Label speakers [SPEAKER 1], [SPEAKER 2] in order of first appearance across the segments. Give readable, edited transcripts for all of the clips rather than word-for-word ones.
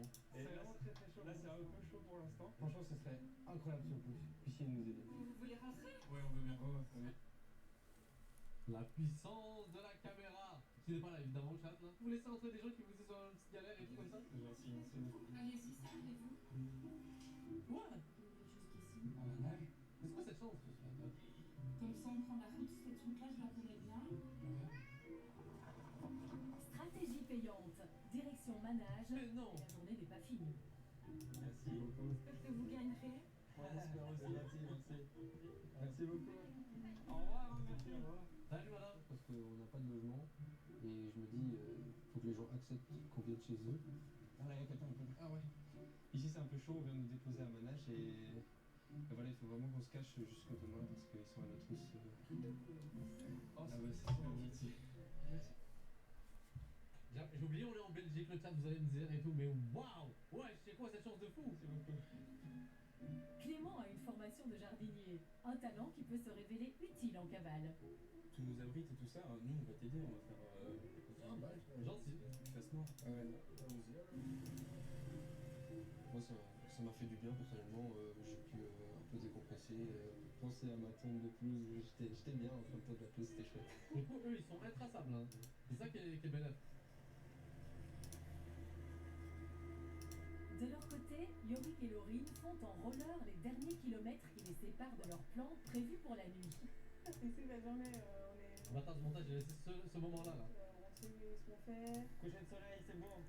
[SPEAKER 1] moment.
[SPEAKER 2] C'est vraiment très très chaud. Là, c'est un peu chaud pour l'instant.
[SPEAKER 3] Franchement, ce serait incroyable si vous puissiez nous aider.
[SPEAKER 4] Vous voulez rentrer?
[SPEAKER 2] Ouais, on veut bien.
[SPEAKER 3] Ouais.
[SPEAKER 1] La puissance de la caméra. Qui n'est pas là évidemment, le chat là. Vous laissez entrer des gens qui vous disent une petite galère et tout comme ça.
[SPEAKER 2] Merci.
[SPEAKER 4] Allez-y, servez-vous.
[SPEAKER 1] Quoi?
[SPEAKER 4] Jusqu'ici.
[SPEAKER 3] En manage.
[SPEAKER 1] Mais c'est quoi cette chance?
[SPEAKER 4] Comme ça, on prend la route. Cette route-là, je la connais bien.
[SPEAKER 5] Stratégie payante. Direction manage.
[SPEAKER 1] Mais non.
[SPEAKER 5] La journée n'est pas finie.
[SPEAKER 2] Merci beaucoup.
[SPEAKER 4] J'espère que vous gagnerez.
[SPEAKER 2] On espère aussi. Merci beaucoup.
[SPEAKER 1] Au revoir,
[SPEAKER 2] Merci, au revoir.
[SPEAKER 1] Salut madame.
[SPEAKER 3] Parce qu'on n'a pas de logement. Et je me dis, faut que les gens acceptent qu'on vienne chez eux. Ah là, il y a quelqu'un un peu.
[SPEAKER 2] Ah ouais. Ici, c'est un peu chaud. On vient de nous déposer à Manage et voilà, il faut vraiment qu'on se cache jusqu'au demain parce qu'ils sont à notre housse.
[SPEAKER 1] Oh,
[SPEAKER 2] Ah ouais, c'est super gentil.
[SPEAKER 1] J'ai oublié, on est en Belgique, le chat vous allez me dire et tout, mais waouh! Ouais, c'est quoi cette chance de fou?
[SPEAKER 2] Merci beaucoup.
[SPEAKER 5] Clément a une formation de jardinier. Un talent qui peut se révéler utile en cavale.
[SPEAKER 2] Tu nous abrites et tout ça, nous on va t'aider, on va faire
[SPEAKER 1] Gentil.
[SPEAKER 2] face noire. Ah ouais, allons-y. Moi ça m'a fait du bien personnellement, j'ai pu un peu décompresser, penser à ma tombe de pelouse, j'étais bien en train de tomber de la pelouse, c'était chouette.
[SPEAKER 1] Du coup, eux ils sont intraçables, hein. C'est ça qui est belle.
[SPEAKER 5] De leur côté, Yorick et Laurine font en roller les derniers kilomètres qui les séparent de leur plan prévu pour la nuit.
[SPEAKER 6] Ici, la journée, on est.
[SPEAKER 1] Matin du montage, j'ai laissé ce moment-là. Là.
[SPEAKER 6] On sait ce qu'on fait.
[SPEAKER 2] Coucher de soleil, c'est bon.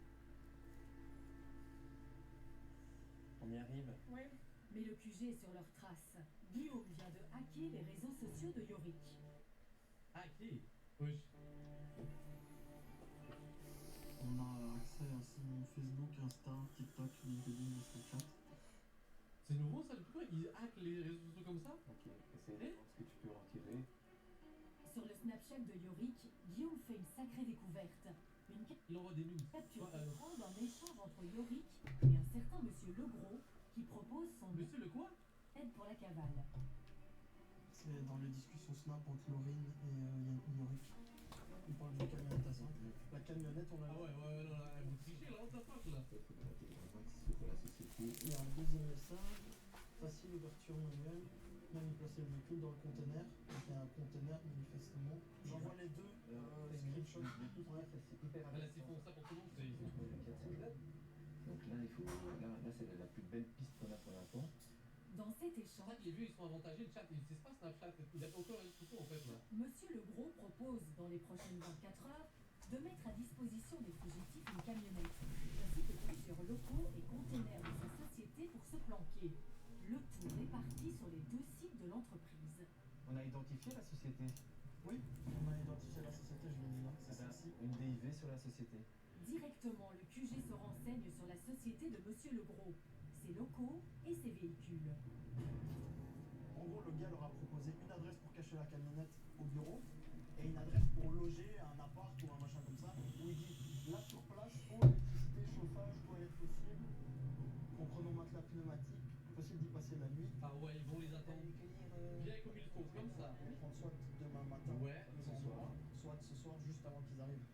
[SPEAKER 2] On y arrive.
[SPEAKER 6] Ouais.
[SPEAKER 5] Mais le QG est sur leur trace. Guillaume vient de hacker les réseaux sociaux de Yorick.
[SPEAKER 1] Ah, qui? Wesh.
[SPEAKER 7] On a accès à son Facebook, Insta, TikTok, LinkedIn et Snapchat.
[SPEAKER 1] C'est nouveau ça, depuis quoi ils hackent les réseaux sociaux comme ça?
[SPEAKER 3] Ok, essaye de voir ce que tu peux en tirer.
[SPEAKER 5] Sur le Snapchat de Yorick, Guillaume fait une sacrée découverte. Une
[SPEAKER 1] Il envoie des nudes.
[SPEAKER 5] capture
[SPEAKER 1] Ouais,
[SPEAKER 5] d'écran d'un échange entre Yorick et un certain monsieur Legros qui propose son
[SPEAKER 1] Monsieur le quoi?
[SPEAKER 5] aide pour la cavale.
[SPEAKER 7] C'est dans les discussions Snap entre Laurine et Yorick. On parle d'une camionnette à 5. La camionnette, on l'a.
[SPEAKER 1] Ah ouais, non, là, vous trichez là, what the fuck là?
[SPEAKER 3] Il faut intégrer un max sur la société.
[SPEAKER 7] Il y a un deuxième message. Facile ouverture manuelle. Même placer le véhicule dans le conteneur. Donc il y a un conteneur manifestement. J'envoie les deux screenshots. Ouais.
[SPEAKER 3] C'est hyper
[SPEAKER 1] Ah, là, s'ils font ça pour tout le monde, c'est.
[SPEAKER 3] Donc là, là c'est la plus belle piste qu'on a pour l'instant.
[SPEAKER 5] Dans cet
[SPEAKER 1] C'est
[SPEAKER 5] échange,
[SPEAKER 1] ça que les vues ils sont avantagés, le chat, ils n'utilisent pas Snapchat, il y a encore une photo en fait là.
[SPEAKER 5] monsieur Legros propose dans les prochaines 24 heures de mettre à disposition des fugitifs une camionnette, ainsi que plusieurs locaux et containers de sa société pour se planquer. Le tout réparti sur les deux sites de l'entreprise.
[SPEAKER 3] On a identifié la société.
[SPEAKER 7] Oui, on a identifié la société, je l'ai dit là. C'est celle-ci.
[SPEAKER 3] Une DIV sur la société.
[SPEAKER 5] Directement, le QG se renseigne sur la société de monsieur Legros, ses locaux et ses véhicules.
[SPEAKER 7] En gros, le gars leur a proposé une adresse pour cacher la camionnette au bureau et une adresse pour loger un appart ou un machin comme ça, où il dit là sur place, eau, électricité, chauffage, toilette possible, comprenons matelas pneumatique, possible d'y passer la nuit.
[SPEAKER 1] Ah ouais, ils vont les attendre bien comme il faut, comme ça.
[SPEAKER 7] On prend soit demain matin,
[SPEAKER 1] Ouais,
[SPEAKER 7] soit ce soir, juste avant qu'ils arrivent.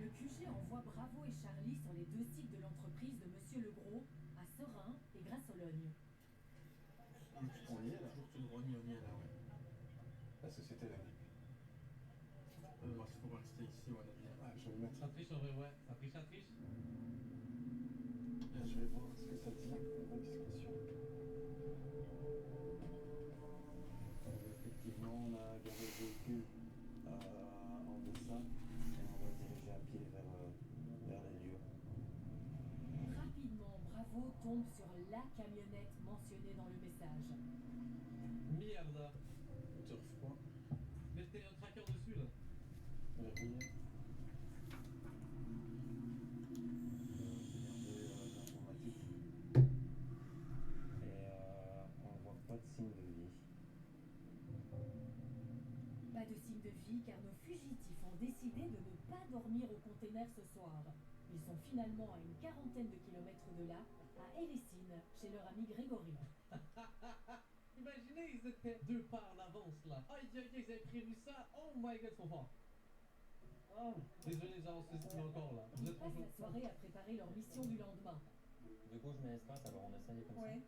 [SPEAKER 5] Le QG envoie Bravo et Charlie sur les deux sites de l'entreprise de monsieur Legros, à Serein et Grasse-Ologne.
[SPEAKER 3] On y est là.
[SPEAKER 2] On y est là, ouais.
[SPEAKER 3] La société là.
[SPEAKER 2] Il faut rester ici, on a bien.
[SPEAKER 3] Ah, je vais le mettre.
[SPEAKER 1] Ça triche en vrai, ouais, ça triche, ça triche.
[SPEAKER 3] Je vais voir ce que ça dit en discussion. Effectivement, on a garé le véhicule en dessin et on va se diriger à pied vers les lieux.
[SPEAKER 5] Rapidement, Bravo tombe sur la camionnette mentionnée dans le message.
[SPEAKER 1] Merde.
[SPEAKER 2] Hauteur froid.
[SPEAKER 1] Mettez un tracker dessus là.
[SPEAKER 3] Verrouillé. L'informatique. Et on voit pas de signe de vie.
[SPEAKER 5] Pas de signe de vie car nos fugitifs ont décidé de ne pas dormir au container ce soir. Ils sont finalement à une quarantaine de kilomètres de là, à Hélésine, chez leur ami Grégory.
[SPEAKER 1] Imaginez, ils étaient deux pas en avance là. Aïe aïe aïe, ils avaient prévu ça. Oh my god, ils sont forts. Désolé, genre, c'est encore là. Vous
[SPEAKER 5] Ils
[SPEAKER 1] êtes trop
[SPEAKER 5] passent
[SPEAKER 1] chaud.
[SPEAKER 5] la soirée à préparer leur mission du lendemain.
[SPEAKER 3] Du coup, je mets espace, alors on essaye comme
[SPEAKER 6] Ouais.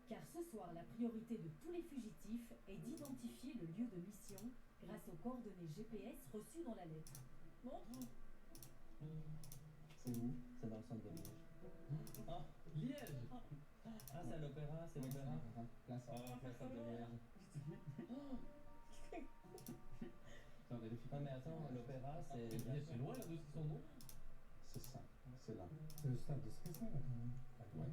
[SPEAKER 5] Car ce soir, la priorité de tous les fugitifs est d'identifier le lieu de mission grâce aux coordonnées GPS reçues dans la lettre.
[SPEAKER 6] Montre.
[SPEAKER 3] C'est où? C'est dans le centre de Liège. Ah,
[SPEAKER 1] Liège.
[SPEAKER 3] ah c'est à l'opéra, c'est l'opéra.
[SPEAKER 2] Place.
[SPEAKER 3] Ah, place de Liège.
[SPEAKER 2] Ça vérifie.
[SPEAKER 3] Non mais attends, l'opéra c'est...
[SPEAKER 1] Liège, c'est loin là de son nom.
[SPEAKER 2] C'est ça. C'est là.
[SPEAKER 8] C'est le stade de Scressin, là, quand même.
[SPEAKER 2] Ouais.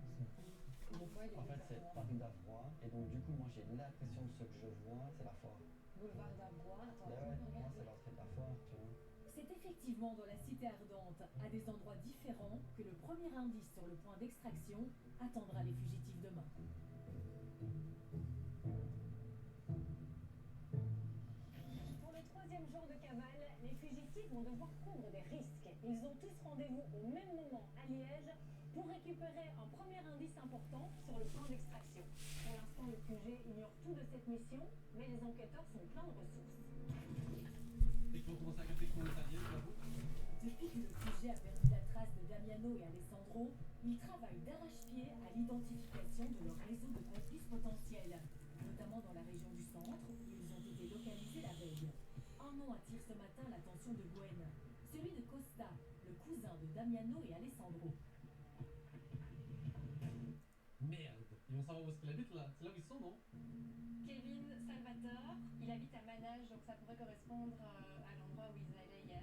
[SPEAKER 3] En fait c'est Paris d'Avoie, et donc du coup moi j'ai l'impression que ce que je vois c'est la foire.
[SPEAKER 9] Boulevard d'Arbois, attends,
[SPEAKER 3] Ben ouais,
[SPEAKER 9] on va
[SPEAKER 3] moi
[SPEAKER 9] regarder.
[SPEAKER 3] c'est l'entrée de la foire, tu vois.
[SPEAKER 5] C'est effectivement dans la cité ardente, à des endroits différents, que le premier indice sur le point d'extraction attendra les fugitifs demain.
[SPEAKER 9] Pour le troisième jour de cavale, les fugitifs vont devoir prendre des risques. Ils ont tous rendez-vous au même moment à Liège pour récupérer un premier indice important sur le plan d'extraction. Pour l'instant, le QG ignore tout de cette mission, mais les enquêteurs sont pleins de ressources.
[SPEAKER 1] Et qu'ils vont commencer à capter que sont italiens, j'avoue.
[SPEAKER 5] Depuis que le QG a perdu la trace de Damiano et Alessandro, ils travaillent d'arrache-pied à l'identification de leur réseau de complices potentiels, notamment dans la région du centre où ils ont été localisés la veille. Un nom attire ce matin l'attention de Gwen, celui de Costa, le cousin de Damiano et Alessandro.
[SPEAKER 1] Merde. Ils vont savoir où est-ce qu'il habite là. C'est là où ils sont, non?
[SPEAKER 9] Kevin Salvatore, il habite à Manage, donc ça pourrait correspondre à l'endroit où ils allaient hier.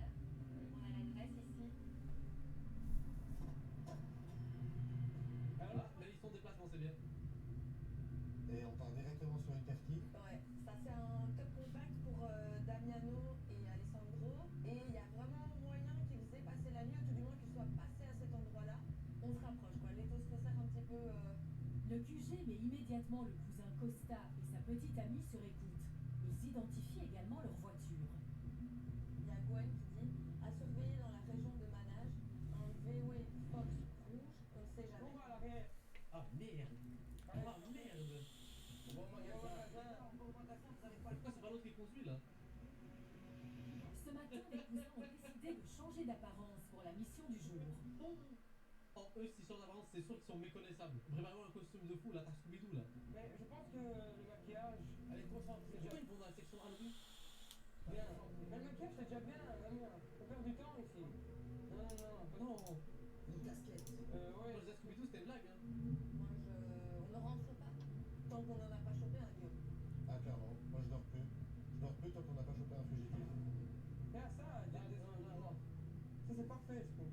[SPEAKER 9] On a l'adresse ici.
[SPEAKER 1] Ah, mais ils sont en déplacement, c'est bien.
[SPEAKER 10] Et on part directement sur une partie.
[SPEAKER 6] Ouais, ça c'est un top contact pour Damiano et Alessandro. Et il y a vraiment moyen qu'ils aient passé la nuit, ou tout du moins qu'ils soient passés à cet endroit-là. On se rapproche quoi, les taux se resserrent un petit peu.
[SPEAKER 5] Le QG met immédiatement le cousin Costa et sa petite amie sur écoute. Ils identifient également leur voiture.
[SPEAKER 6] Il y a Gwen qui dit à surveiller dans la région de Manage un VW Fox rouge, on ne sait jamais.
[SPEAKER 1] Ah merde. Ah merde. Pourquoi c'est pas l'autre qui conduit là?
[SPEAKER 5] Ce matin, les cousins ont décidé de changer d'apparence pour la mission du jour.
[SPEAKER 1] Oh, eux, s'ils changent d'apparence, c'est sûr qu'ils sont méconnaissables. Préparez-moi un costume de fou là, à Scooby-Doo là.
[SPEAKER 11] Mais je pense que le maquillage, allez, concentre, c'est
[SPEAKER 1] Pourquoi
[SPEAKER 11] déjà
[SPEAKER 1] ils vont dans la section Halloween?
[SPEAKER 11] bien. Mais le maquillage, c'est déjà bien, Damien. On perd du temps ici. Non.
[SPEAKER 1] Non.
[SPEAKER 6] Une casquette.
[SPEAKER 1] Moi,
[SPEAKER 11] Ouais.
[SPEAKER 1] je disais Scooby-Doo, c'était une blague, hein.
[SPEAKER 6] On ne rentre pas tant qu'on n'en a pas chopé un Guillaume.
[SPEAKER 10] Ah, clairement. Moi, je dors plus. Je dors plus tant qu'on n'a pas chopé un fugitif.
[SPEAKER 11] Regarde ça, non. Ça, c'est parfait, ce coup.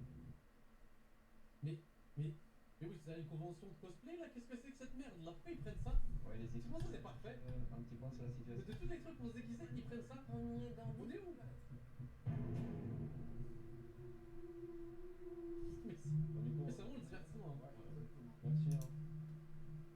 [SPEAKER 1] Mais oui, c'est une convention de cosplay là, qu'est-ce que c'est que cette merde là? Pourquoi ils prennent ça?
[SPEAKER 2] Ouais, les
[SPEAKER 1] Comment ça c'est parfait?
[SPEAKER 2] un petit point sur la
[SPEAKER 1] De
[SPEAKER 2] situation.
[SPEAKER 1] tous les trucs qu'on se déguisait, ils prennent ça?
[SPEAKER 6] On y est dans
[SPEAKER 1] On est où? Mais
[SPEAKER 2] Bon, du coup,
[SPEAKER 1] c'est vraiment le divertissement. Hein.
[SPEAKER 2] merci. Hein.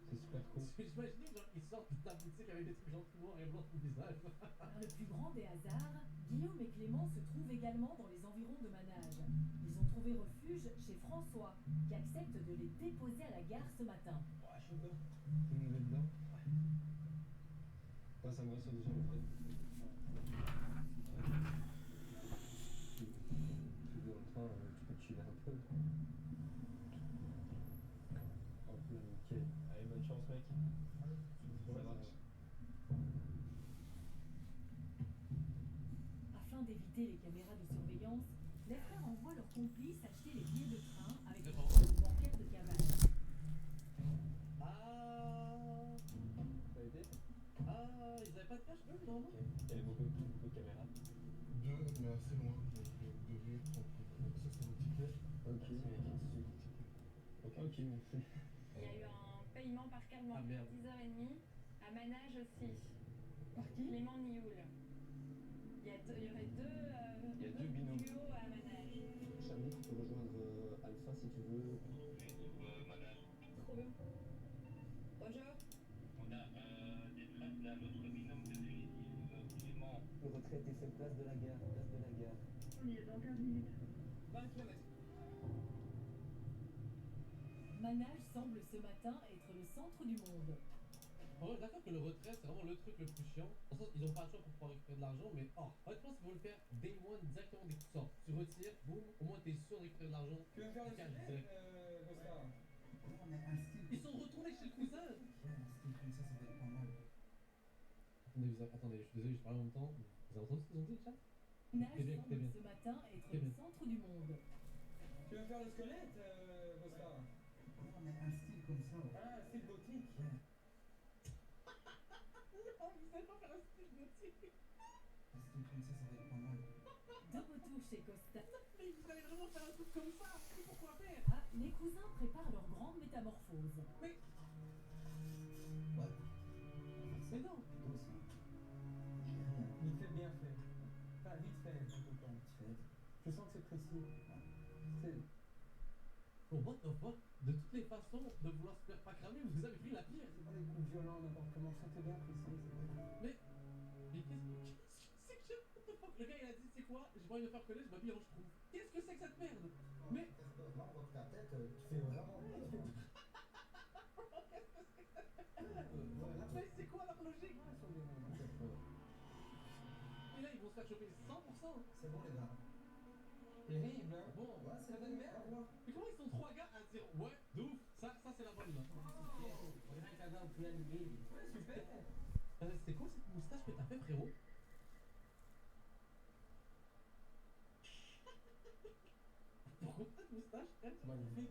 [SPEAKER 2] C'est super cool.
[SPEAKER 1] J'imaginais genre ils sortent de ta boutique avec des trucs genre tout noirs et blancs sur le visage.
[SPEAKER 5] Par le plus grand des hasards, Guillaume et Clément se trouvent également dans les environs de Manage. Ils ont trouvé refuge chez François, qui accepte de les déposer à la gare ce matin.
[SPEAKER 2] Ouais, je suis dedans. Tout le monde est dedans. Ouais. Passe à moi sur déjà le fait. Tu veux en train, tu peux chiller un peu. Ok, nickel. Allez, bonne chance, mec. Ça marche.
[SPEAKER 5] Afin d'éviter les caméras de surveillance, les frères envoient leurs complices acheter les billets de train avec le
[SPEAKER 1] D'accord.
[SPEAKER 5] code bancaire de cavale.
[SPEAKER 1] Ah,
[SPEAKER 2] Ça a été?
[SPEAKER 1] ils avaient pas de cash eux, non?
[SPEAKER 2] Ok. Il y avait beaucoup de caméras.
[SPEAKER 10] Deux, mais assez loin. Donc, vous devez tranquille. Donc, ça, c'est vos tickets.
[SPEAKER 2] Ok, mec. Ok, merci.
[SPEAKER 9] Il y a eu un paiement par carte
[SPEAKER 1] Ah,
[SPEAKER 9] bancaire
[SPEAKER 1] merde.
[SPEAKER 9] 10h30. À Manage aussi.
[SPEAKER 6] Par qui?
[SPEAKER 9] Clément Nioul. Il y aurait deux
[SPEAKER 2] binômes.
[SPEAKER 9] duos à Manage.
[SPEAKER 2] Charlie, tu peux rejoindre Alpha si tu veux.
[SPEAKER 6] Trop bien. Bonjour.
[SPEAKER 3] On a des traces d'un autre binôme de fugitifs, Clément. Le retrait était fait place de la gare,
[SPEAKER 6] On y est dans 15 minutes.
[SPEAKER 11] 20 km.
[SPEAKER 5] Manage semble ce matin être le centre du monde.
[SPEAKER 1] Oh En vrai, d'accord que le retrait, c'est vraiment le truc le plus chiant. En sens, ils ont pas le choix pour pouvoir récupérer de l'argent, mais oh, en fait, je pense qu'ils vont le faire day one directement dès que tu sors. Tu retires, boum, au moins t'es sûr de récupérer de l'argent.
[SPEAKER 11] Tu veux faire le
[SPEAKER 1] Cash
[SPEAKER 11] sujet,
[SPEAKER 1] direct.
[SPEAKER 11] Oscar?
[SPEAKER 7] Non, mais un style.
[SPEAKER 1] Ils sont retournés chez le cousin.
[SPEAKER 7] Ouais, un style comme ça va être pas mal.
[SPEAKER 1] Attendez, je suis désolé, je parle en même temps. Vous avez entendu ce qu'ils ont dit, le chat?
[SPEAKER 5] Nage
[SPEAKER 1] Très bien, très
[SPEAKER 5] semble
[SPEAKER 1] bien.
[SPEAKER 5] ce matin être
[SPEAKER 1] Très
[SPEAKER 5] le
[SPEAKER 1] bien.
[SPEAKER 5] centre du monde.
[SPEAKER 11] Tu veux faire le squelette, Oscar?
[SPEAKER 7] Non, mais un style comme ça. Ouais.
[SPEAKER 11] Ah, style gothique.
[SPEAKER 7] Ouais.
[SPEAKER 1] Non, vous savez pas faire un style gothique.
[SPEAKER 7] Un style comme ça va être pas mal.
[SPEAKER 5] De retour chez Costa.
[SPEAKER 1] Mais vous allez vraiment faire un truc comme ça? Mais pourquoi faire?
[SPEAKER 5] Ah, les cousins préparent leur grande métamorphose.
[SPEAKER 1] Mais
[SPEAKER 7] Ouais.
[SPEAKER 1] mais non.
[SPEAKER 7] Plutôt ça.
[SPEAKER 11] Vite fait, bien fait. Enfin, vite fait, tout le temps.
[SPEAKER 7] Fait.
[SPEAKER 11] Je sens que c'est précis. C'est...
[SPEAKER 1] Oh, what the fuck? De toutes les façons de vouloir se faire pas cramer, vous avez pris la pire.
[SPEAKER 11] C'est pas des coups violents, n'importe comment. C'était bien précis.
[SPEAKER 1] Mais qu'est-ce que c'est que what the fuck? Le gars il a dit, c'est quoi? J'ai pas envie de me faire connaître, je m'habille en schtroumpf. Qu'est-ce que c'est que cette merde? Mais
[SPEAKER 7] Là, on voit que ta tête, tu fais vraiment.
[SPEAKER 1] mais c'est quoi leur logique? Et là ils vont se faire choper 100%.
[SPEAKER 7] C'est bon, les gars.
[SPEAKER 11] Terrible, hein?
[SPEAKER 1] Bon,
[SPEAKER 7] Ouais,
[SPEAKER 11] Ça donne merde.
[SPEAKER 1] mais comment ils sont 3 gars à dire ouais, de ouf, ça c'est la bonne là.
[SPEAKER 11] Ouais, super.
[SPEAKER 1] C'est quoi cette moustache que t'as fait, frérot? Pourquoi cette moustache?
[SPEAKER 11] Magnifique.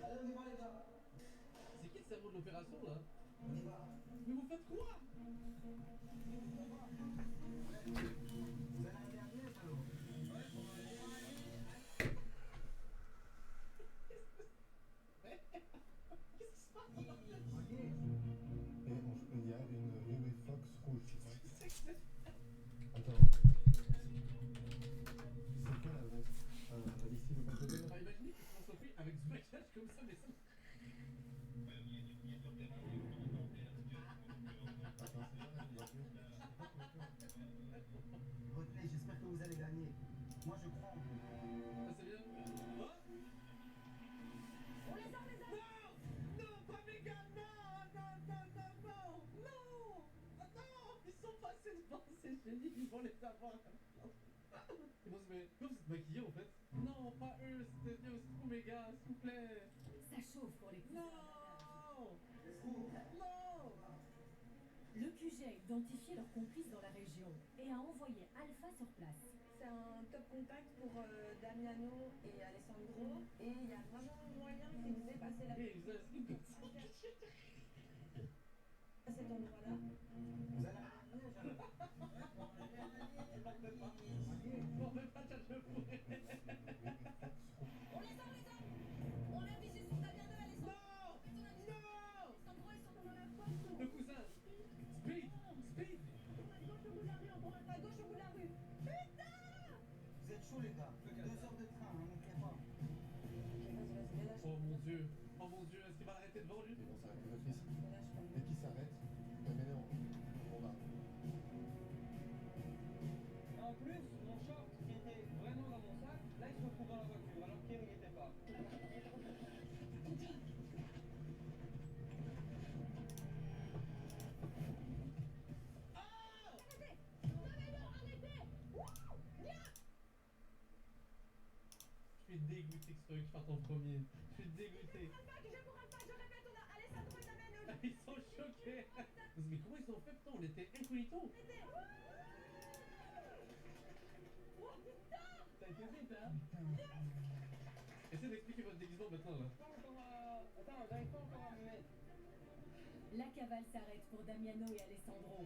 [SPEAKER 7] Allez, on y va, les gars.
[SPEAKER 1] C'est qui le cerveau de l'opération là?
[SPEAKER 7] On y va.
[SPEAKER 1] Mais vous faites quoi?
[SPEAKER 7] Vous allez aller à Liège, alors?
[SPEAKER 1] Qu'est-ce qui se passe?
[SPEAKER 10] Et il y a une Fox rouge. Attends. C'est quelle adresse? Ici, le bon côté.
[SPEAKER 1] Enfin, imaginez qu'ils se sont chopés avec du maquillage comme ça, mais ça.
[SPEAKER 7] Retenez, j'espère que vous allez gagner. Moi, je crois en vous.
[SPEAKER 1] Ah, c'est bien. Oh
[SPEAKER 6] On les a, on les a.
[SPEAKER 1] non, pas Mégane, non. Ils sont passés devant ces génies, ils vont les avoir. Ils vont se mettre. Comment vous êtes maquillés en fait? Non, pas eux, c'était bien aussi pour Méga, s'il vous plaît.
[SPEAKER 5] Ça chauffe pour les cousins.
[SPEAKER 1] Non.
[SPEAKER 5] Le QG a identifié leurs complices dans la région et a envoyé Alpha sur place.
[SPEAKER 6] C'est un top contact pour Damiano et Alessandro. Et il y a vraiment moyen qu'ils vous aient passé la...
[SPEAKER 1] Et ils ont
[SPEAKER 6] à cet endroit-là.
[SPEAKER 7] Vous allez à Liège, alors?
[SPEAKER 1] on veut pas chercher le fourré.
[SPEAKER 6] On les a, on les a. On a visé sur Damiano et Alessandro.
[SPEAKER 1] Non.
[SPEAKER 6] Alessandro, ils sont dans la porte.
[SPEAKER 1] Le cousin. Speed.
[SPEAKER 6] À gauche au bout de la rue, à droite, à gauche au bout de la rue. Putain!
[SPEAKER 7] Vous êtes chauds, les gars. 2 heures de train, hein, n'oubliez pas.
[SPEAKER 6] Vas-y, lâche.
[SPEAKER 1] Oh mon dieu, est-ce qu'il va l'arrêter devant lui?
[SPEAKER 10] Ils vont s'arrêter d'office.
[SPEAKER 6] Lâche pas.
[SPEAKER 10] Dès qu'ils s'arrêtent, mais non, on va.
[SPEAKER 11] En plus, mon short qui était vraiment dans mon sac, là il se retrouve dans la voiture, alors qu'il n'y était pas.
[SPEAKER 1] Je suis dégoûté que ce soit eux qui partent en premier. Je suis dégoûté.
[SPEAKER 6] Je répète, on a Alessandro et Damiano.
[SPEAKER 1] Ils sont choqués. Mais comment ils ont fait? Putain, on était incognito. Ça a été vite, hein? Essayez d'expliquer votre déguisement maintenant là.
[SPEAKER 11] Attends, j'arrive pas encore à me mettre.
[SPEAKER 5] La cavale s'arrête pour Damiano et Alessandro.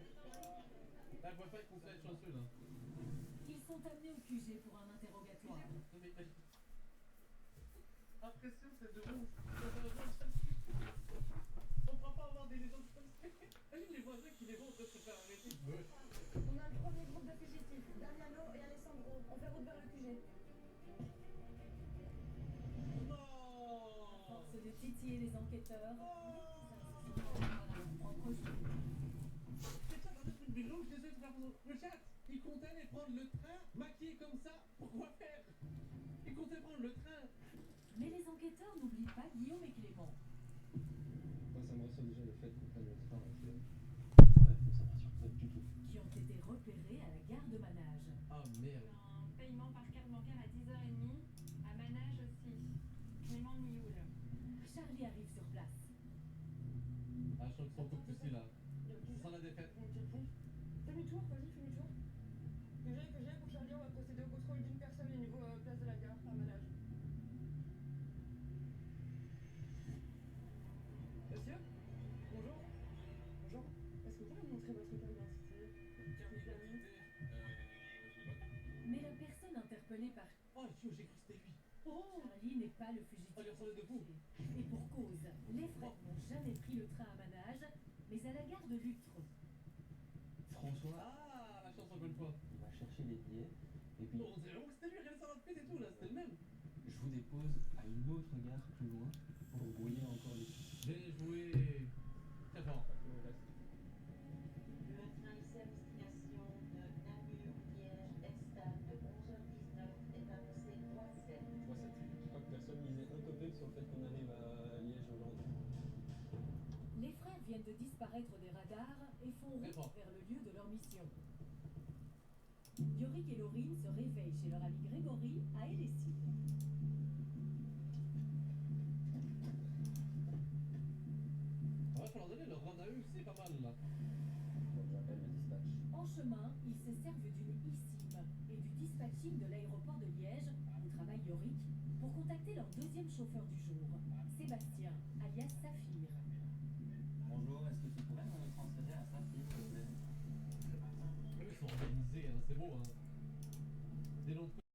[SPEAKER 1] Là, je vois pas qu'on soit chanceux là.
[SPEAKER 5] Ils sont amenés au QG pour un interrogatoire.
[SPEAKER 1] Non mais imagine. Impression, c'est de ouf. On pourra pas avoir des légendes comme ça. Imagine les voisins qui les vont en train de se faire arrêter.
[SPEAKER 6] On a le premier groupe de fugitifs, Damiano et Alessandro. On fait route vers le QG.
[SPEAKER 1] Non.
[SPEAKER 5] Force de titiller les enquêteurs.
[SPEAKER 1] Oh.
[SPEAKER 5] Propre jeu.
[SPEAKER 1] C'est ça, dans notre truc vélo, je suis désolé de faire le chat. Ils comptaient aller prendre le train, maquillés comme ça, pourquoi faire? Ils comptaient prendre le train.
[SPEAKER 5] Mais les enquêteurs n'oublient pas Guillaume et Clément.
[SPEAKER 2] Moi, ça me reçoit déjà le
[SPEAKER 6] Demi-tour, vas-y, fais demi-tour. Que j'ai, pour Charlie, on va procéder au contrôle d'une personne au niveau place de la gare, à Manage. Monsieur? Bonjour. Bonjour. Est-ce que vous pouvez me montrer votre carte d'identité?
[SPEAKER 1] Carte d'identité. Je l'ai pas.
[SPEAKER 5] Mais la personne interpellée par
[SPEAKER 1] Oh, yo, j'ai cru que c'était lui. Oh!
[SPEAKER 5] Charlie n'est pas le fugitif.
[SPEAKER 1] Oh, il ressemblait de fou.
[SPEAKER 5] Et pour cause, les frères n'ont jamais pris le train à Manage, mais à la gare de Lutre.
[SPEAKER 2] François,
[SPEAKER 1] Ah, la chance encore une fois.
[SPEAKER 2] il va chercher les billets et puis
[SPEAKER 1] Oh, on dirait vraiment que c'était lui, regardez sa rapide et tout là, c'était le même.
[SPEAKER 2] je vous dépose à une autre gare plus loin pour brouiller encore les pistes.
[SPEAKER 1] Bien joué. Très fort.
[SPEAKER 3] Le train ici à destination de Namur, Liège, Extade de 11h19 est annoncé 3-7.
[SPEAKER 2] 3-7. Je crois que personne misait un topec sur le fait qu'on arrive à Liège aujourd'hui.
[SPEAKER 5] Les frères viennent de disparaître des radars et font route vers le lieu de leur mission. Yorick et Laurine se réveillent chez leur ami Grégory à Hellesy.
[SPEAKER 1] Ouais, faut leur donner leur run à eux, c'est pas mal là.
[SPEAKER 2] Donc j'appelle le dispatch.
[SPEAKER 5] En chemin, ils se servent d'une eSIM et du dispatching de l'aéroport de Liège, où travaille Yorick, pour contacter leur deuxième chauffeur du jour, Sébastien, alias Saphir.
[SPEAKER 3] Bonjour, est-ce que tu pourrais me transférer à ça, s'il te plaît?
[SPEAKER 1] Eux, ils sont organisés, hein, c'est beau. Hein. Des noms de